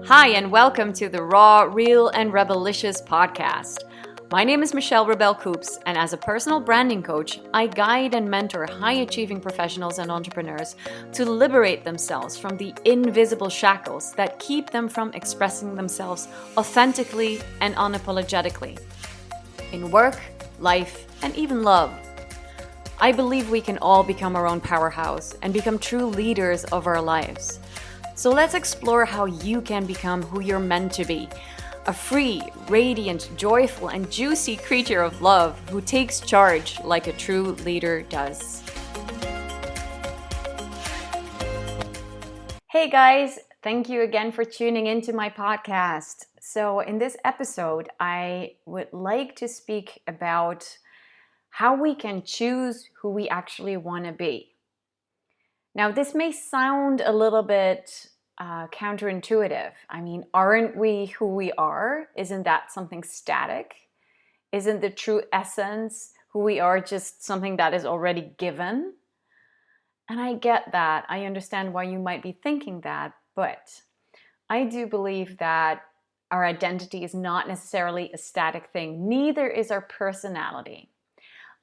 Hi, and welcome to the Raw, Real, and Rebelicious podcast. My name is Michelle Rebel Coops, and as a personal branding coach, I guide and mentor high-achieving professionals and entrepreneurs to liberate themselves from the invisible shackles that keep them from expressing themselves authentically and unapologetically in work, life, and even love. I believe we can all become our own powerhouse and become true leaders of our lives. So let's explore how you can become who you're meant to be. A free, radiant, joyful, and juicy creature of love who takes charge like a true leader does. Hey guys, thank you again for tuning into my podcast. So in this episode, I would like to speak about how we can choose who we actually want to be. Now, this may sound a little bit counterintuitive. I mean, aren't we who we are? Isn't that something static? Isn't the true essence who we are just something that is already given? And I get that. I understand why you might be thinking that, but I do believe that our identity is not necessarily a static thing. Neither is our personality.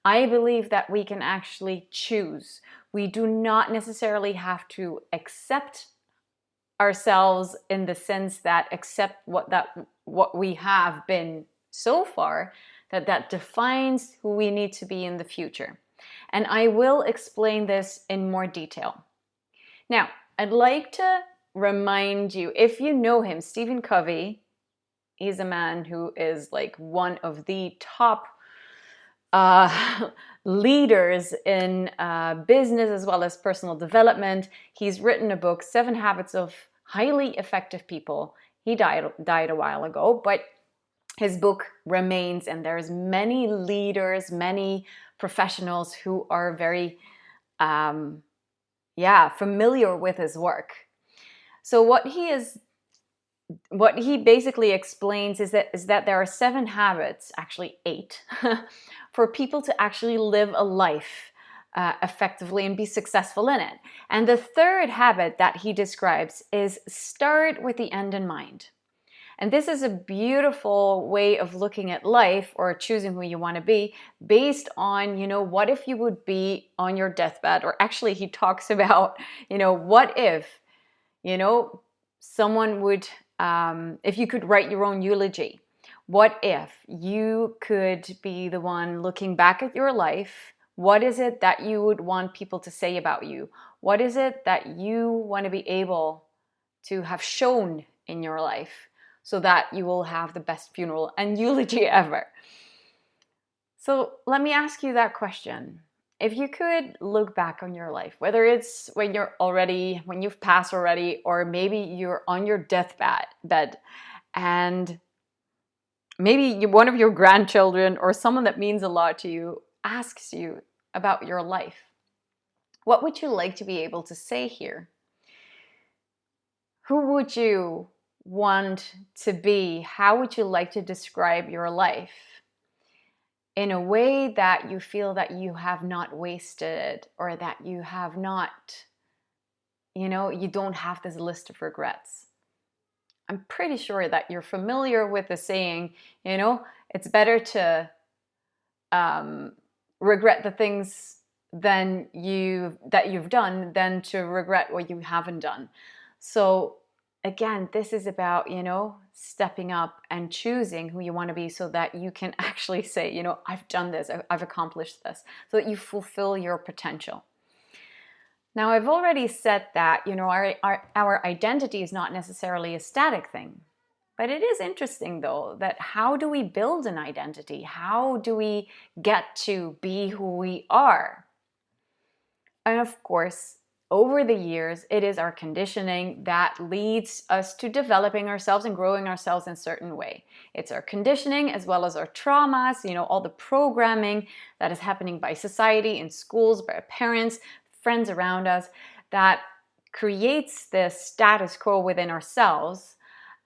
I believe that we can actually choose. We do not necessarily have to accept ourselves in the sense that accept what we have been so far, that defines who we need to be in the future. And I will explain this in more detail. Now, I'd like to remind you, if you know him, Stephen Covey, he's a man who is like one of the top leaders in business as well as personal development. He's written a book, 7 Habits of Highly Effective People. He died a while ago, but his book remains, and there's many leaders, many professionals who are very familiar with his work. So what he basically explains is that there are 7 habits, actually 8, for people to actually live a life effectively and be successful in it. And the third habit that he describes is start with the end in mind. And this is a beautiful way of looking at life or choosing who you want to be based on, what if you would be on your deathbed? Or actually, he talks about, what if, someone would, if you could write your own eulogy. What if you could be the one looking back at your life? What is it that you would want people to say about you? What is it that you want to be able to have shown in your life so that you will have the best funeral and eulogy ever? So let me ask you that question. If you could look back on your life, whether it's when you've passed already, or maybe you're on your deathbed and maybe one of your grandchildren or someone that means a lot to you asks you about your life, what would you like to be able to say here? Who would you want to be? How would you like to describe your life in a way that you feel that you have not wasted, or that you have not, you don't have this list of regrets? I'm pretty sure that you're familiar with the saying, it's better to regret the things that you've done than to regret what you haven't done. So again, this is about, stepping up and choosing who you want to be so that you can actually say, I've done this, I've accomplished this, so that you fulfill your potential. Now, I've already said that, our identity is not necessarily a static thing. But it is interesting, though, that how do we build an identity? How do we get to be who we are? And of course, over the years, it is our conditioning that leads us to developing ourselves and growing ourselves in a certain way. It's our conditioning as well as our traumas, all the programming that is happening by society, in schools, by our parents, friends around us, that creates this status quo within ourselves,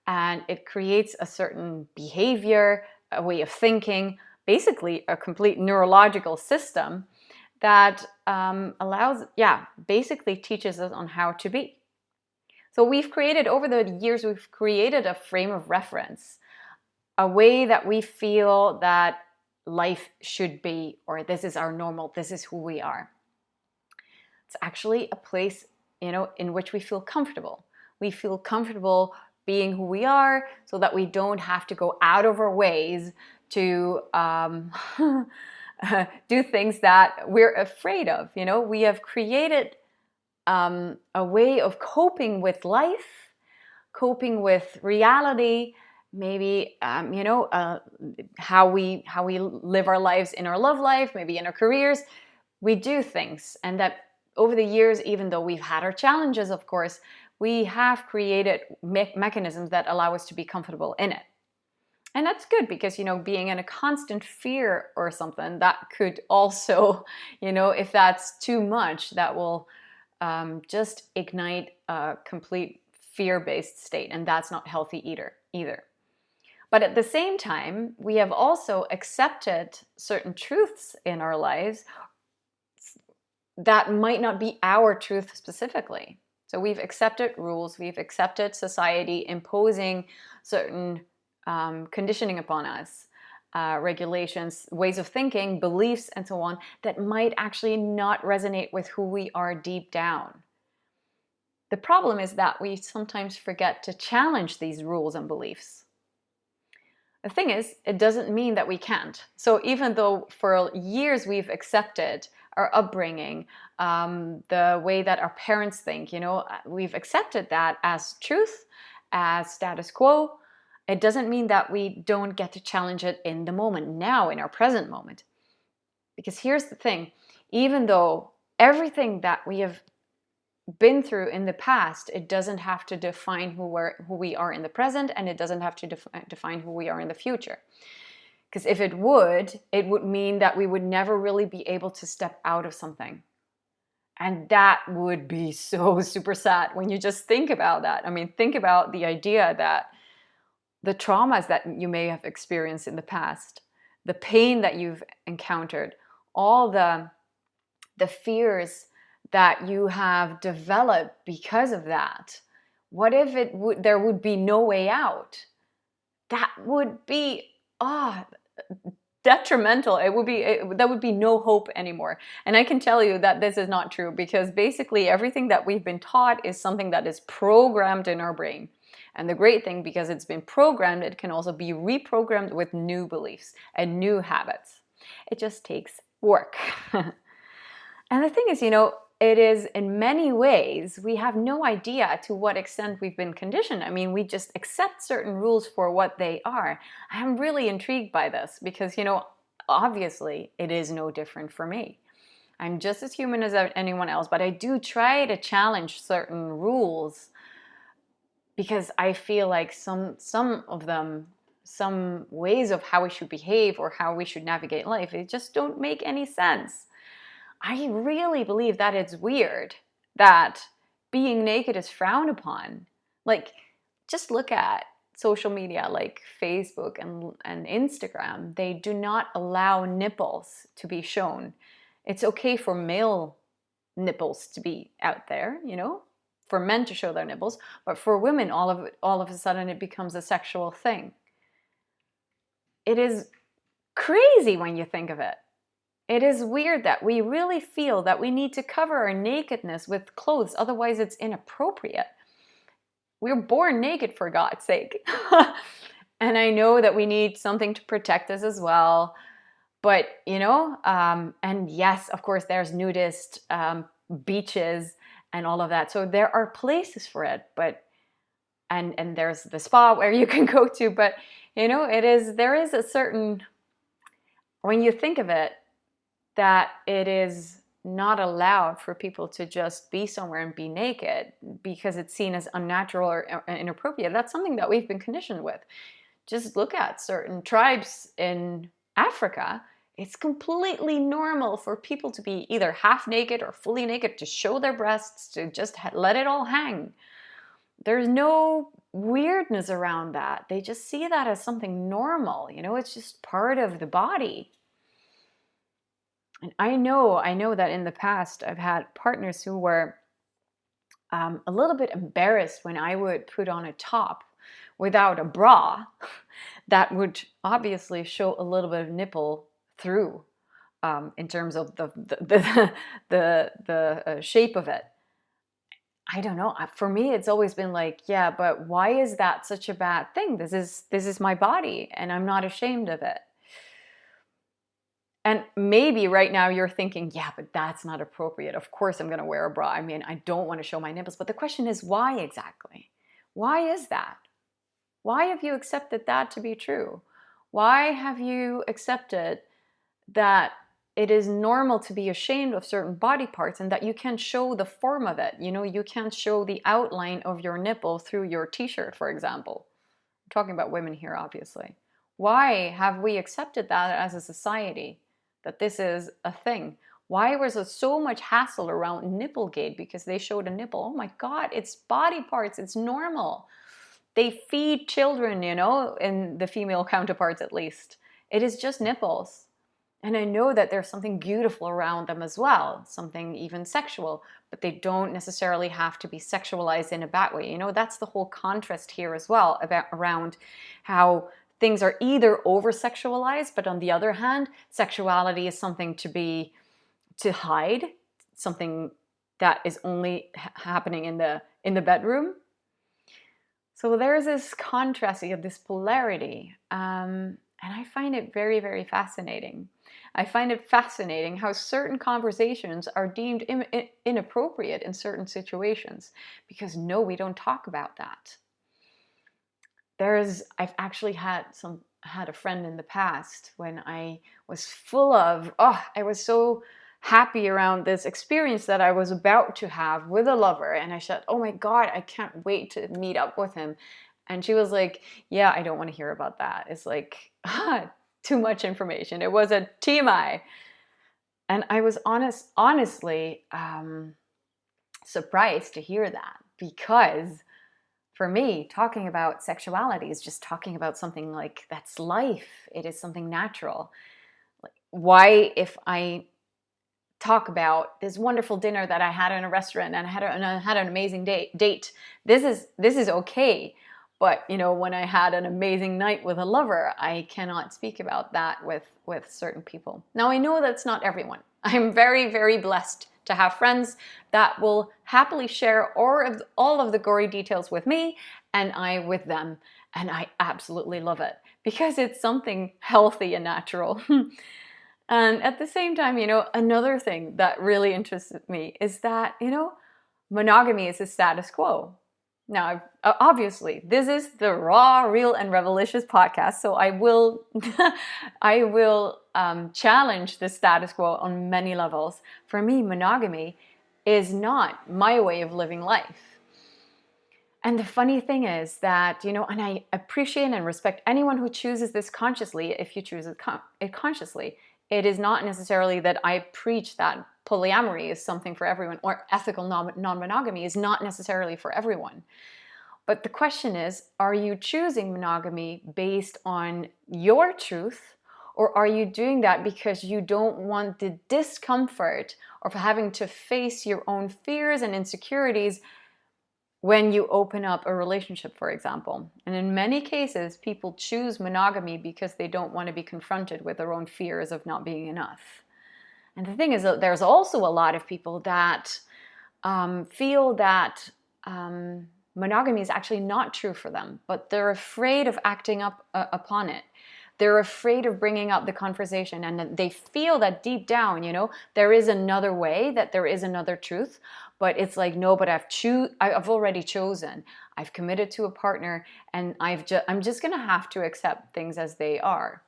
and it creates a certain behavior, a way of thinking, basically a complete neurological system that basically teaches us on how to be. So over the years, we've created a frame of reference, a way that we feel that life should be, or this is our normal, this is who we are. It's actually a place, in which we feel comfortable. We feel comfortable being who we are so that we don't have to go out of our ways to do things that we're afraid of. We have created a way of coping with life, coping with reality, maybe how we live our lives in our love life, maybe in our careers. We do things, and that over the years, even though we've had our challenges, of course, we have created mechanisms that allow us to be comfortable in it. And that's good because, being in a constant fear or something, that could also, if that's too much, that will just ignite a complete fear-based state. And that's not healthy either. But at the same time, we have also accepted certain truths in our lives that might not be our truth specifically. So we've accepted rules, we've accepted society imposing certain conditioning upon us, regulations, ways of thinking, beliefs, and so on, that might actually not resonate with who we are deep down. The problem is that we sometimes forget to challenge these rules and beliefs. The thing is, it doesn't mean that we can't. So even though for years we've accepted our upbringing, the way that our parents think, we've accepted that as truth, as status quo, it doesn't mean that we don't get to challenge it in the moment, now, in our present moment. Because here's the thing, even though everything that we have been through in the past, it doesn't have to define who we are in the present, and it doesn't have to define who we are in the future. Because if it would mean that we would never really be able to step out of something. And that would be so super sad when you just think about that. I mean, think about the idea that the traumas that you may have experienced in the past, the pain that you've encountered, all the fears that you have developed because of that. What if there would be no way out? That would be detrimental. There would be no hope anymore. And I can tell you that this is not true, because basically everything that we've been taught is something that is programmed in our brain. And the great thing, because it's been programmed, it can also be reprogrammed with new beliefs and new habits. It just takes work. And the thing is, it is in many ways, we have no idea to what extent we've been conditioned. I mean, we just accept certain rules for what they are. I'm really intrigued by this because, obviously it is no different for me. I'm just as human as anyone else, but I do try to challenge certain rules because I feel like some of them, some ways of how we should behave or how we should navigate life, they just don't make any sense. I really believe that it's weird that being naked is frowned upon. Like, just look at social media like Facebook and Instagram. They do not allow nipples to be shown. It's okay for male nipples to be out there, for men to show their nipples, but for women, all of a sudden it becomes a sexual thing. It is crazy when you think of it. It is weird that we really feel that we need to cover our nakedness with clothes, otherwise it's inappropriate. We're born naked, for God's sake. And I know that we need something to protect us as well. But, and yes, of course, there's nudist beaches and all of that. So there are places for it, but and there's the spa where you can go to, but there is a certain, when you think of it, that it is not allowed for people to just be somewhere and be naked because it's seen as unnatural or inappropriate. That's something that we've been conditioned with. Just look at certain tribes in Africa. It's completely normal for people to be either half naked or fully naked, to show their breasts, to just let it all hang. There's no weirdness around that. They just see that as something normal. It's just part of the body. And I know that in the past I've had partners who were a little bit embarrassed when I would put on a top without a bra that would obviously show a little bit of nipple through, in terms of the shape of it. I don't know. For me, it's always been like, yeah, but why is that such a bad thing? This is my body, and I'm not ashamed of it. And maybe right now you're thinking, yeah, but that's not appropriate. Of course I'm going to wear a bra. I mean, I don't want to show my nipples. But the question is, why exactly? Why is that? Why have you accepted that to be true? Why have you accepted that it is normal to be ashamed of certain body parts and that you can't show the form of it? You know, you can't show the outline of your nipple through your t-shirt, for example. I'm talking about women here, obviously. Why have we accepted that as a society, that this is a thing? Why was there so much hassle around Nipplegate because they showed a nipple? Oh my God, it's body parts, it's normal. They feed children, you know, in the female counterparts at least. It is just nipples. And I know that there's something beautiful around them as well, something even sexual, but they don't necessarily have to be sexualized in a bad way. You know, that's the whole contrast here as well, around how things are either over-sexualized, but on the other hand, sexuality is something to hide, something that is only happening in the bedroom. So there's this contrast, this polarity, and I find it very, very fascinating. I find it fascinating how certain conversations are deemed inappropriate in certain situations because no, we don't talk about that. I've actually had a friend in the past when I was I was so happy around this experience that I was about to have with a lover, and I said, oh my God, I can't wait to meet up with him. And she was like, yeah, I don't want to hear about that. It's like, too much information. It was a TMI. And I was honestly surprised to hear that, because for me, talking about sexuality is just talking about something like that's life. It is something natural. Why, if I talk about this wonderful dinner that I had in a restaurant and I had an amazing date, this is okay. But you know, when I had an amazing night with a lover, I cannot speak about that with certain people. Now I know that's not everyone. I'm very, very blessed to have friends that will happily share all of the gory details with me and I with them. And I absolutely love it because it's something healthy and natural. And at the same time, you know, another thing that really interested me is that, you know, monogamy is a status quo. Now, obviously, this is the Raw, Real, and Revelicious podcast, so I will challenge the status quo on many levels. For me, monogamy is not my way of living life. And the funny thing is that, you know, and I appreciate and respect anyone who chooses this consciously, if you choose it consciously. It is not necessarily that I preach that polyamory is something for everyone, or ethical non-monogamy is not necessarily for everyone. But the question is, are you choosing monogamy based on your truth, or are you doing that because you don't want the discomfort of having to face your own fears and insecurities when you open up a relationship, for example? And in many cases, people choose monogamy because they don't want to be confronted with their own fears of not being enough. And the thing is that there's also a lot of people that feel that monogamy is actually not true for them, but they're afraid of acting up upon it. They're afraid of bringing up the conversation, and they feel that deep down, you know, there is another way, that there is another truth, but it's like, no, but I've already chosen. I've committed to a partner, and I'm just going to have to accept things as they are.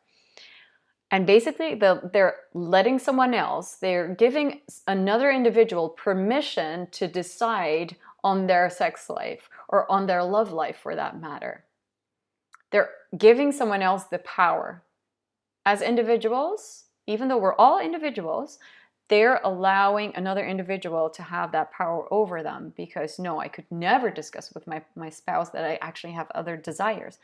And basically, they're letting someone else, they're giving another individual permission to decide on their sex life or on their love life, for that matter. They're giving someone else the power. As individuals, even though we're all individuals, they're allowing another individual to have that power over them, because no, I could never discuss with my spouse that I actually have other desires.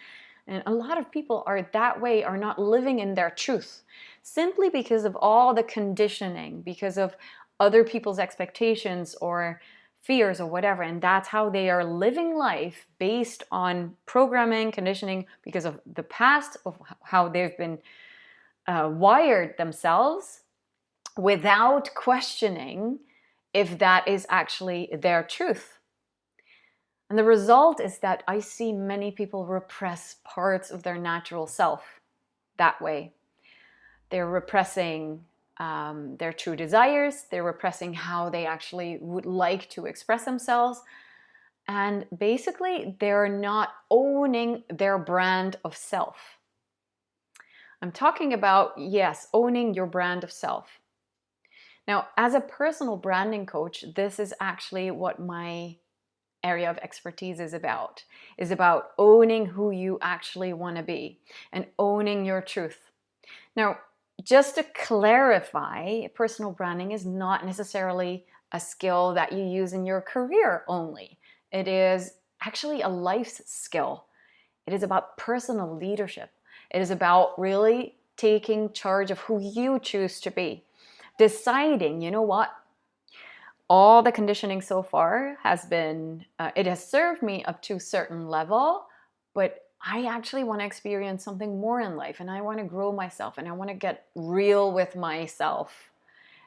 And a lot of people are that way, are not living in their truth, simply because of all the conditioning, because of other people's expectations or fears or whatever, and that's how they are living life based on programming, conditioning, because of the past, of how they've been wired themselves, without questioning if that is actually their truth. And the result is that I see many people repress parts of their natural self that way. They're repressing their true desires. They're repressing how they actually would like to express themselves. And basically, they're not owning their brand of self. I'm talking about, yes, owning your brand of self. Now, as a personal branding coach, this is actually what my area of expertise is about owning who you actually want to be and owning your truth. Now, just to clarify, personal branding is not necessarily a skill that you use in your career only. It is actually a life skill. It is about personal leadership. It is about really taking charge of who you choose to be. Deciding, you know what? All the conditioning so far has been, it has served me up to a certain level, but I actually want to experience something more in life, and I want to grow myself, and I want to get real with myself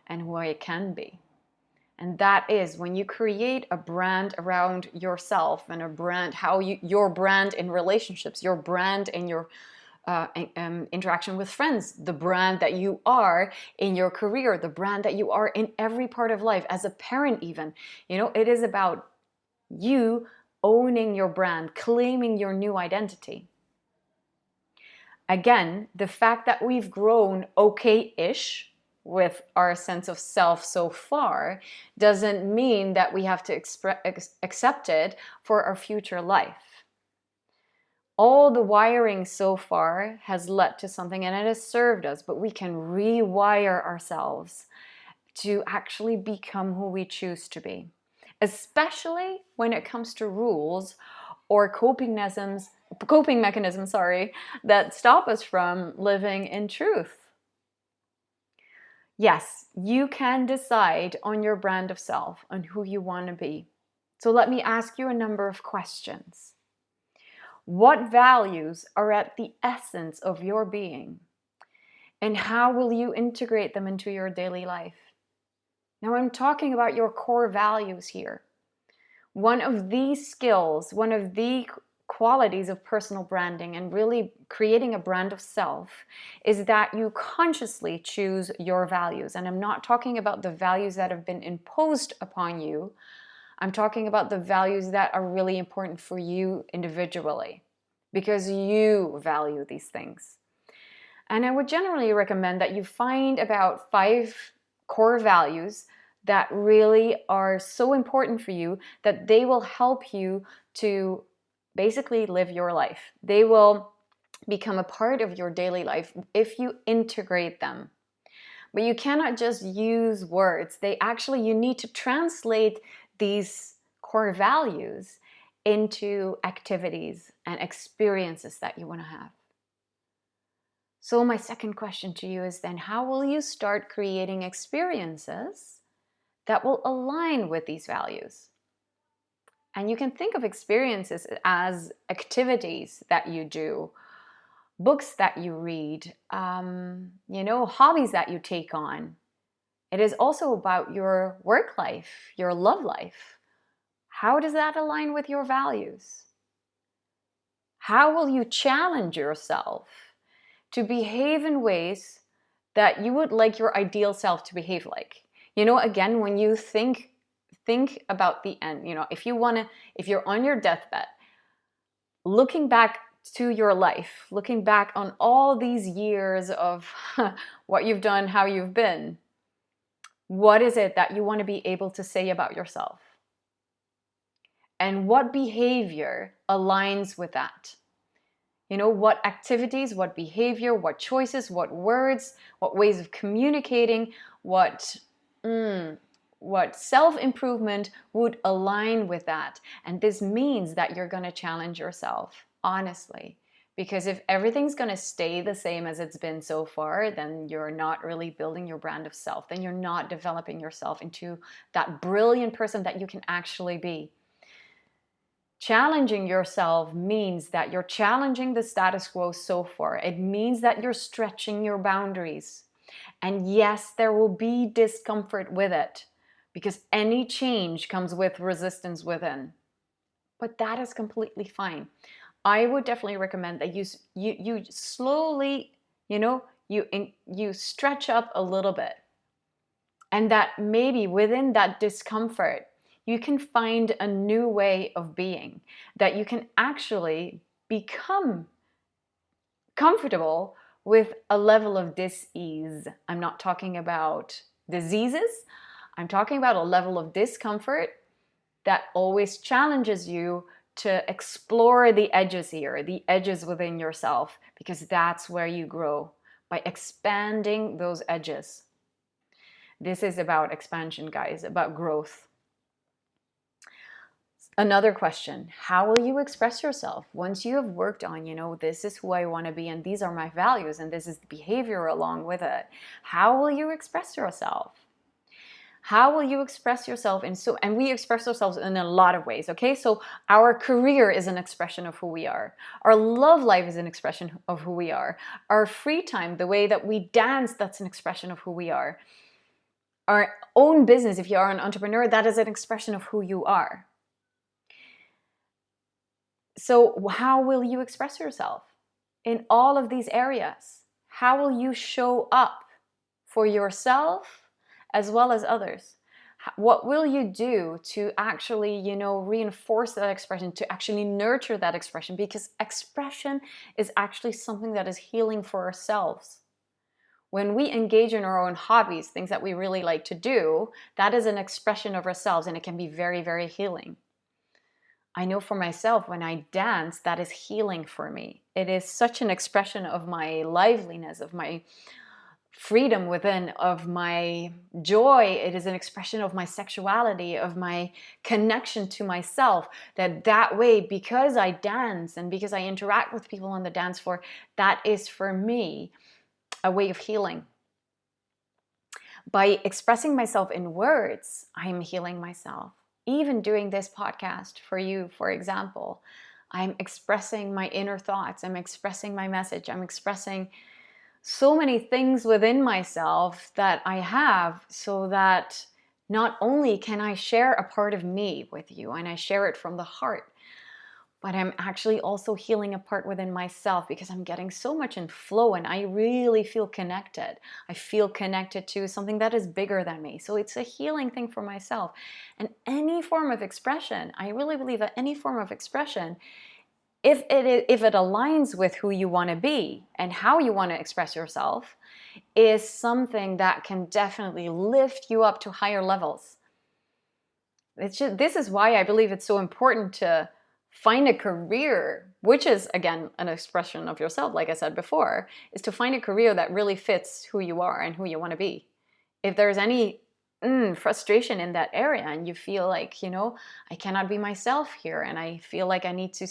and who I can be. And that is when you create a brand around yourself, and a brand, your brand in relationships, your brand in your interaction with friends, the brand that you are in your career, the brand that you are in every part of life, as a parent even. It is about you owning your brand, claiming your new identity. Again, the fact that we've grown okay-ish with our sense of self so far doesn't mean that we have to accept it for our future life. All the wiring so far has led to something, and it has served us, but we can rewire ourselves to actually become who we choose to be, especially when it comes to rules or coping mechanisms, that stop us from living in truth. Yes, you can decide on your brand of self, on who you want to be. So let me ask you a number of questions. What values are at the essence of your being? And how will you integrate them into your daily life? Now, I'm talking about your core values here. One of these skills, one of the qualities of personal branding and really creating a brand of self, is that you consciously choose your values. And I'm not talking about the values that have been imposed upon you. I'm talking about the values that are really important for you individually, because you value these things. And I would generally recommend that you find about 5 core values that really are so important for you that they will help you to basically live your life. They will become a part of your daily life if you integrate them. But you cannot just use words. You need to translate these core values into activities and experiences that you want to have. So my second question to you is then, how will you start creating experiences that will align with these values? And you can think of experiences as activities that you do, books that you read, hobbies that you take on. It is also about your work life, your love life. How does that align with your values? How will you challenge yourself to behave in ways that you would like your ideal self to behave like? Again, when you think about the end, if you're on your deathbed, looking back to your life, looking back on all these years of what you've done, how you've been, what is it that you want to be able to say about yourself? And what behavior aligns with that? What activities, what behavior, what choices, what words, what ways of communicating, what self-improvement would align with that. And this means that you're going to challenge yourself, honestly, Because if everything's going to stay the same as it's been so far, then you're not really building your brand of self. Then you're not developing yourself into that brilliant person that you can actually be. Challenging yourself means that you're challenging the status quo so far. It means that you're stretching your boundaries. And yes, there will be discomfort with it, because any change comes with resistance within. But that is completely fine. I would definitely recommend that you slowly, you stretch up a little bit, and that maybe within that discomfort, you can find a new way of being, that you can actually become comfortable with a level of dis-ease. I'm not talking about diseases. I'm talking about a level of discomfort that always challenges you to explore the edges here, the edges within yourself, because that's where you grow, by expanding those edges. This is about expansion, guys, about growth. Another question, how will you express yourself once you have worked on, this is who I want to be, and these are my values, and this is the behavior along with it? How will you express yourself? How will you express yourself? And we express ourselves in a lot of ways, okay? So our career is an expression of who we are. Our love life is an expression of who we are. Our free time, the way that we dance, that's an expression of who we are. Our own business, if you are an entrepreneur, that is an expression of who you are. So how will you express yourself in all of these areas? How will you show up for yourself as well as others? What will you do to actually, reinforce that expression, to actually nurture that expression? Because expression is actually something that is healing for ourselves. When we engage in our own hobbies, things that we really like to do, that is an expression of ourselves, and it can be very, very healing. I know for myself, when I dance, that is healing for me. It is such an expression of my liveliness, of my freedom within, of my joy. It is an expression of my sexuality, of my connection to myself, that way, because I dance and because I interact with people on the dance floor, that is for me a way of healing. By expressing myself in words, I'm healing myself. Even doing this podcast for you, for example, I'm expressing my inner thoughts, I'm expressing my message, I'm expressing so many things within myself that I have, so that not only can I share a part of me with you, and I share it from the heart, but I'm actually also healing a part within myself, because I'm getting so much in flow and I really feel connected. I feel connected to something that is bigger than me. So it's a healing thing for myself. And any form of expression, I really believe that any form of expression, if it aligns with who you want to be and how you want to express yourself, is something that can definitely lift you up to higher levels. This is why I believe it's so important to find a career, which is, again, an expression of yourself, like I said before, is to find a career that really fits who you are and who you want to be. If there's any frustration in that area and you feel like, I cannot be myself here, and I feel like I need to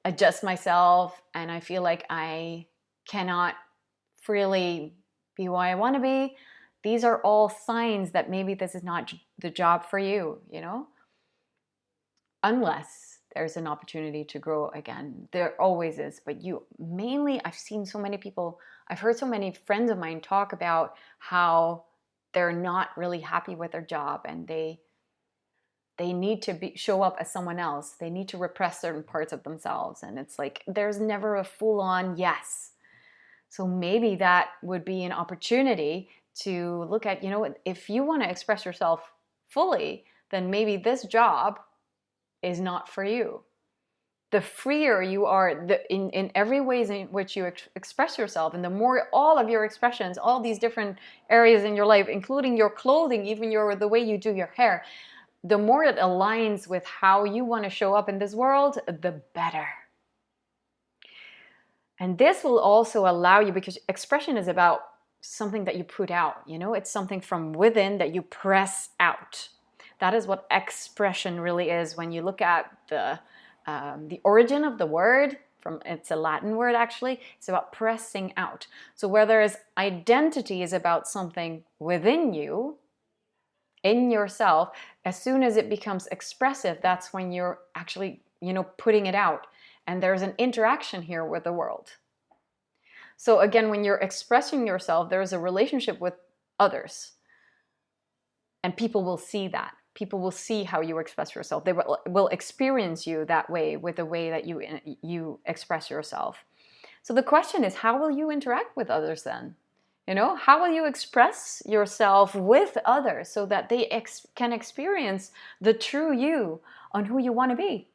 adjust myself, and I feel like I cannot freely be who I want to be, these are all signs that maybe this is not the job for you, unless there's an opportunity to grow again. There always is, but I've seen so many people, I've heard so many friends of mine talk about how they're not really happy with their job, and they need to show up as someone else. They need to repress certain parts of themselves, and it's like there's never a full-on yes. So maybe that would be an opportunity to look at, if you want to express yourself fully, then maybe this job is not for you. The freer you are in every ways in which you express yourself, and the more all of your expressions, all these different areas in your life, including your clothing, even the way you do your hair, the more it aligns with how you want to show up in this world, the better. And this will also allow you, because expression is about something that you put out, it's something from within that you press out. That is what expression really is. When you look at the origin of the word, it's a Latin word actually. It's about pressing out. So whereas identity is about something within you, in yourself, as soon as it becomes expressive, that's when you're actually, putting it out. And there's an interaction here with the world. So again, when you're expressing yourself, there's a relationship with others. And people will see that. People will see how you express yourself. They will experience you that way, with the way that you express yourself. So the question is, how will you interact with others then? How will you express yourself with others so that they can experience the true you on who you want to be?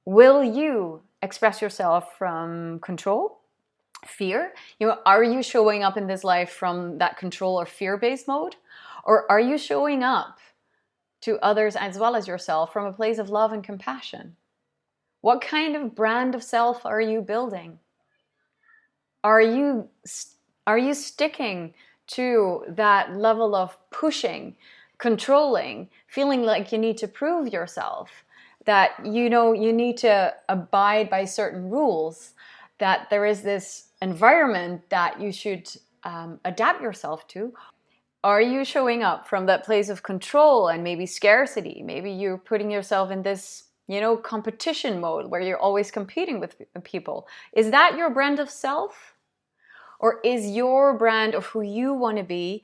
Will you express yourself from control, fear? Are you showing up in this life from that control or fear-based mode? Or are you showing up to others as well as yourself from a place of love and compassion? What kind of brand of self are you building? Are you sticking to that level of pushing, controlling, feeling like you need to prove yourself, that you need to abide by certain rules, that there is this environment that you should adapt yourself to? Are you showing up from that place of control and maybe scarcity? Maybe you're putting yourself in this, competition mode where you're always competing with people. Is that your brand of self? Or is your brand of who you want to be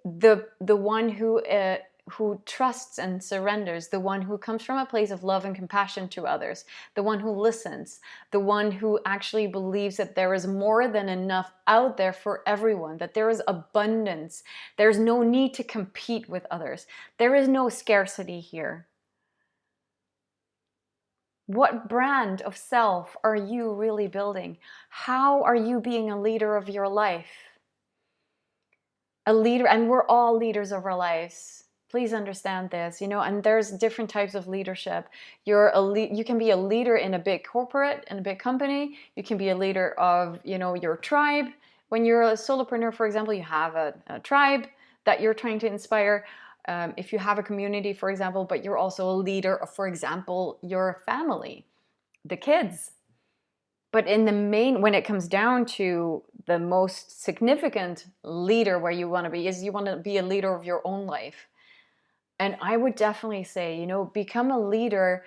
the one who trusts and surrenders, the one who comes from a place of love and compassion to others, the one who listens, the one who actually believes that there is more than enough out there for everyone, that there is abundance, there's no need to compete with others, there is no scarcity here? What brand of self are you really building? How are you being a leader of your life? A leader, and we're all leaders of our lives. Please understand this, and there's different types of leadership. You can be a leader in a big corporate, in a big company. You can be a leader of, your tribe. When you're a solopreneur, for example, you have a tribe that you're trying to inspire. If you have a community, for example, but you're also a leader of, for example, your family, the kids. But when it comes down to the most significant leader where you want to be, is you want to be a leader of your own life. And I would definitely say, become a leader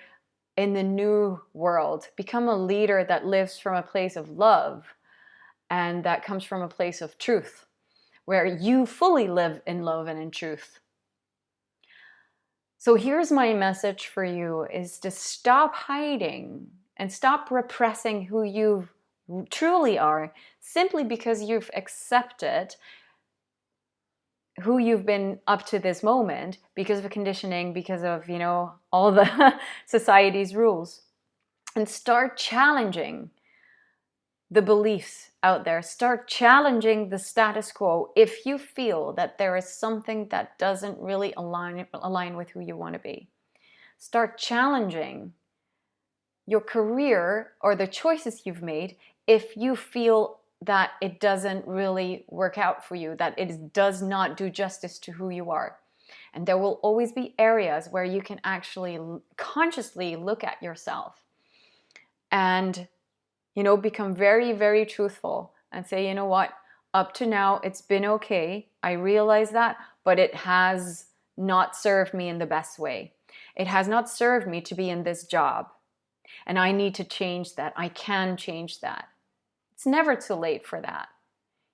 in the new world. Become a leader that lives from a place of love and that comes from a place of truth, where you fully live in love and in truth. So here's my message for you, is to stop hiding and stop repressing who you truly are simply because you've accepted who you've been up to this moment because of conditioning, because of, all the society's rules. And start challenging the beliefs out there. Start challenging the status quo if you feel that there is something that doesn't really align with who you want to be. Start challenging your career or the choices you've made if you feel that it doesn't really work out for you, that it does not do justice to who you are. And there will always be areas where you can actually consciously look at yourself and become very, very truthful and say, what, up to now, it's been okay. I realize that, but it has not served me in the best way. It has not served me to be in this job. And I need to change that. I can change that. It's never too late for that.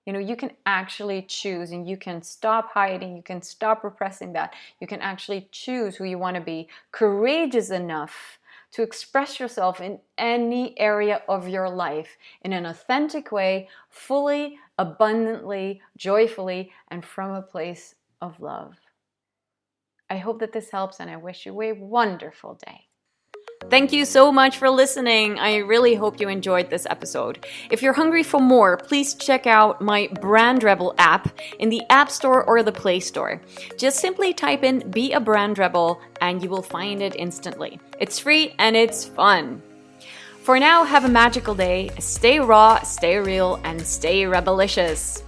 You can actually choose, and you can stop hiding. You can stop repressing that. You can actually choose who you want to be. Courageous enough to express yourself in any area of your life in an authentic way, fully, abundantly, joyfully, and from a place of love. I hope that this helps, and I wish you a wonderful day. Thank you so much for listening. I really hope you enjoyed this episode. If you're hungry for more, please check out my Brand Rebel app in the App Store or the Play Store. Just simply type in Be a Brand Rebel and you will find it instantly. It's free and it's fun. For now, have a magical day. Stay raw, stay real, and stay rebelicious.